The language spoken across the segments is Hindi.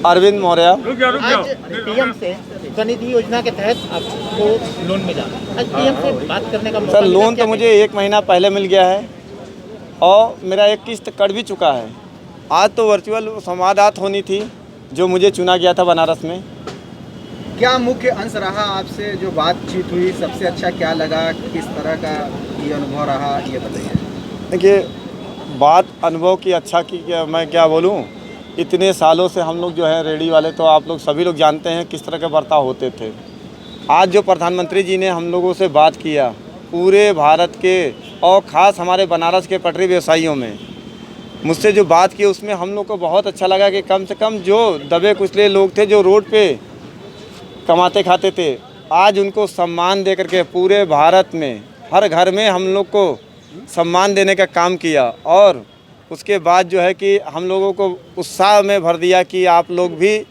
अरविंद मौर्य। आज पीएम से स्वनिधि योजना के तहत आपको लोन मिला। आज पीएम से बात करने का मौका सर मिला, लोन क्या तो मुझे 1 महीना पहले मिल गया है और मेरा एक किस्त कट भी चुका है। आज तो वर्चुअल संवादात होनी थी जो मुझे चुना गया था बनारस में। क्या मुख्य अंश रहा आपसे जो बातचीत हुई, सबसे अच्छा क्या लगा, किस तरह का ये अनुभव रहा, ये बताइए। देखिए बात अनुभव की अच्छा की क्या मैं क्या बोलूं, इतने सालों से हम लोग जो है रेडी वाले तो आप लोग सभी लोग जानते हैं किस तरह के बर्ताव होते थे। आज जो प्रधानमंत्री जी ने हम लोगों से बात किया पूरे भारत के और ख़ास हमारे बनारस के पटरी व्यवसायियों में मुझसे जो बात की उसमें हम लोग को बहुत अच्छा लगा कि कम से कम जो दबे कुचले लोग थे जो रोड पे कमाते खाते थे आज उनको सम्मान दे करके पूरे भारत में हर घर में हम लोग को सम्मान देने का काम किया। और उसके बाद जो है कि हम लोगों को उत्साह में भर दिया कि आप लोग भी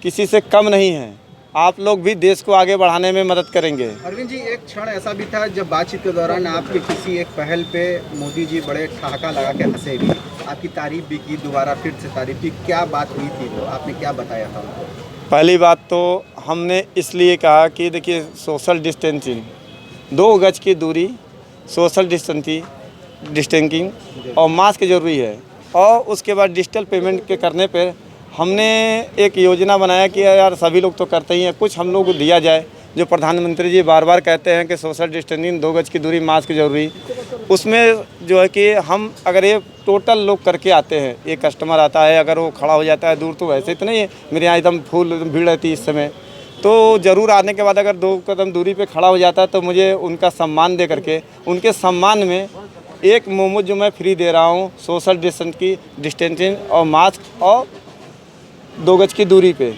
किसी से कम नहीं हैं, आप लोग भी देश को आगे बढ़ाने में मदद करेंगे। अरविंद जी, एक क्षण ऐसा भी था जब बातचीत के दौरान आपके किसी एक पहल पे मोदी जी बड़े ठहाका लगा के हंसे भी, आपकी तारीफ भी की, दोबारा फिर से तारीफ की। क्या बात हुई थी, वो आपने क्या बताया था उनको? पहली बात तो हमने इसलिए कहा कि देखिए सोशल डिस्टेंसिंग 2 गज की दूरी, सोशल डिस्टेंसिंग और मास्क ज़रूरी है। और उसके बाद डिजिटल पेमेंट के करने पे हमने एक योजना बनाया कि यार सभी लोग तो करते ही हैं, कुछ हम लोग को दिया जाए। जो प्रधानमंत्री जी बार बार कहते हैं कि सोशल डिस्टेंसिंग 2 गज की दूरी, मास्क ज़रूरी, उसमें जो है कि हम अगर ये टोटल लोग करके आते हैं, एक कस्टमर आता है अगर वो खड़ा हो जाता है दूर तो वैसे इतना ही है, मेरे यहाँ एकदम फुल भीड़ रहती है इस समय, तो ज़रूर आने के बाद अगर 2 कदम दूरी पे खड़ा हो जाता है तो मुझे उनका सम्मान दे करके उनके सम्मान में एक मोमो जो मैं फ्री दे रहा हूँ सोशल डिस्टेंसिंग और मास्क और 2 गज की दूरी पे।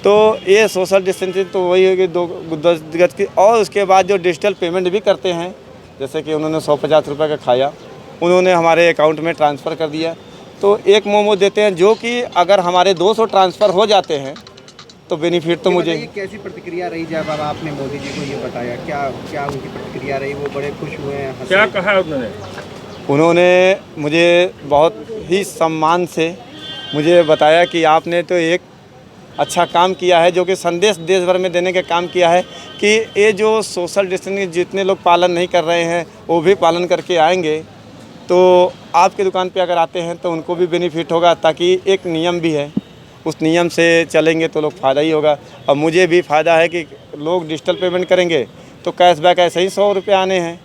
तो ये सोशल डिस्टेंसिंग तो वही है कि 2 गज की। और उसके बाद जो डिजिटल पेमेंट भी करते हैं, जैसे कि उन्होंने 150 रुपये का खाया उन्होंने हमारे अकाउंट में ट्रांसफ़र कर दिया, तो एक मोमो देते हैं जो कि अगर हमारे 200 ट्रांसफ़र हो जाते हैं तो बेनिफिट तो मुझे। कैसी प्रतिक्रिया रही जब आपने मोदी जी को ये बताया, क्या उनकी प्रतिक्रिया रही? वो बड़े खुश हुए हैं? क्या कहा उन्होंने मुझे बहुत ही सम्मान से मुझे बताया कि आपने तो एक अच्छा काम किया है, जो कि संदेश देश भर में देने का काम किया है कि ये जो सोशल डिस्टेंसिंग जितने लोग पालन नहीं कर रहे हैं वो भी पालन करके आएंगे तो आपके दुकान पे अगर आते हैं तो उनको भी बेनिफिट होगा, ताकि एक नियम भी है उस नियम से चलेंगे तो लोग फ़ायदा ही होगा। और मुझे भी फ़ायदा है कि लोग डिजिटल पेमेंट करेंगे तो कैशबैक ऐसे ही 100 रुपये आने हैं,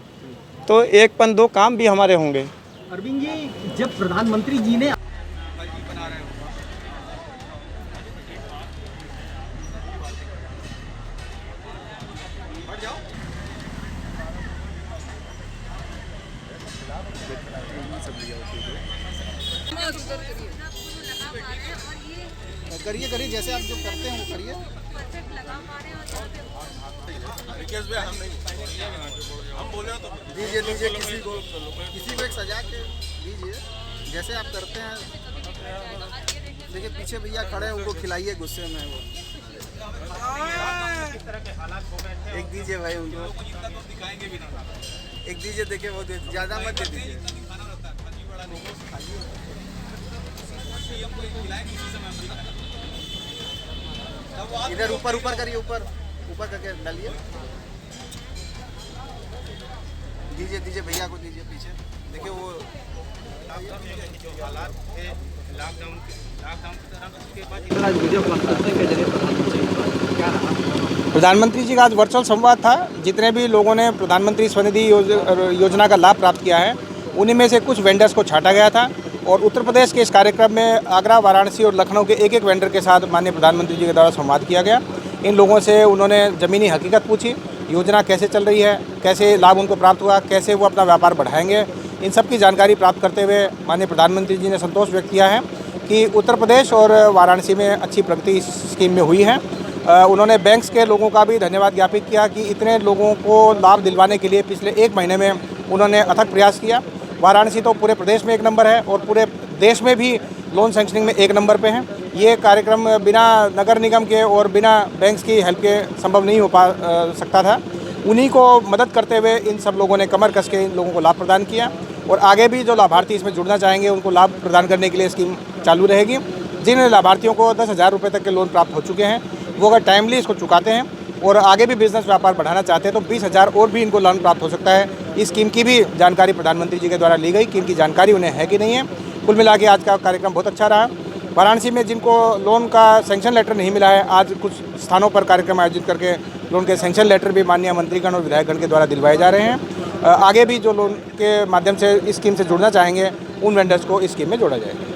तो 1 काम भी हमारे होंगे। अरविंद जी, जब प्रधानमंत्री जी ने करिए जैसे आप जो करते हैं वो करिए। दीजिए किसी को एक सजा के दीजिए जैसे आप करते हैं। देखिए पीछे भैया खड़े हैं, उनको खिलाइए गुस्से में। वो एक दीजिए भाई उनको, एक दीजिए। देखिए वो ज़्यादा मत दे दीजिए। इधर ऊपर करिए, ऊपर करके डालिए। दीजिए भैया को दीजिए पीछे। देखिए वो जो हालात थे लॉकडाउन के बाद वीडियो कॉन्फ्रेंसिंग के जरिए प्रधानमंत्री जी का आज वर्चुअल संवाद था। जितने भी लोगों ने प्रधानमंत्री स्वनिधि योजना का लाभ प्राप्त किया है उन्हीं में से कुछ वेंडर्स को छांटा गया था और उत्तर प्रदेश के इस कार्यक्रम में आगरा, वाराणसी और लखनऊ के एक वेंडर के साथ माननीय प्रधानमंत्री जी के द्वारा संवाद किया गया। इन लोगों से उन्होंने ज़मीनी हकीकत पूछी, योजना कैसे चल रही है, कैसे लाभ उनको प्राप्त हुआ, कैसे वो अपना व्यापार बढ़ाएंगे। इन सब की जानकारी प्राप्त करते हुए माननीय प्रधानमंत्री जी ने संतोष व्यक्त किया है कि उत्तर प्रदेश और वाराणसी में अच्छी प्रगति इस स्कीम में हुई है। उन्होंने बैंक्स के लोगों का भी धन्यवाद ज्ञापित किया कि इतने लोगों को लाभ दिलवाने के लिए पिछले 1 महीने में उन्होंने अथक प्रयास किया। वाराणसी तो पूरे प्रदेश में 1 नंबर है और पूरे देश में भी लोन सैंक्शनिंग में 1 नंबर पे है। ये कार्यक्रम बिना नगर निगम के और बिना बैंक्स की हेल्प के संभव नहीं हो सकता था। उन्हीं को मदद करते हुए इन सब लोगों ने कमर कस के इन लोगों को लाभ प्रदान किया और आगे भी जो लाभार्थी इसमें जुड़ना चाहेंगे उनको लाभ प्रदान करने के लिए स्कीम चालू रहेगी। जिन लाभार्थियों को 10,000 रुपये तक के लोन प्राप्त हो चुके हैं, वो अगर टाइमली इसको चुकाते हैं और आगे भी बिजनेस व्यापार बढ़ाना चाहते हैं तो 20,000 और भी इनको लोन प्राप्त हो सकता है। इस स्कीम की भी जानकारी प्रधानमंत्री जी के द्वारा ली गई कि इनकी जानकारी उन्हें है कि नहीं है। कुल मिला के आज का कार्यक्रम बहुत अच्छा रहा। वाराणसी में जिनको लोन का सैंक्शन लेटर नहीं मिला है, आज कुछ स्थानों पर कार्यक्रम आयोजित करके लोन के सैंक्शन लेटर भी माननीय मंत्रीगण और विधायकगण के द्वारा दिलवाए जा रहे हैं। आगे भी जो लोन के माध्यम से इस स्कीम से जुड़ना चाहेंगे, उन वेंडर्स को इस स्कीम में जोड़ा जाएगा।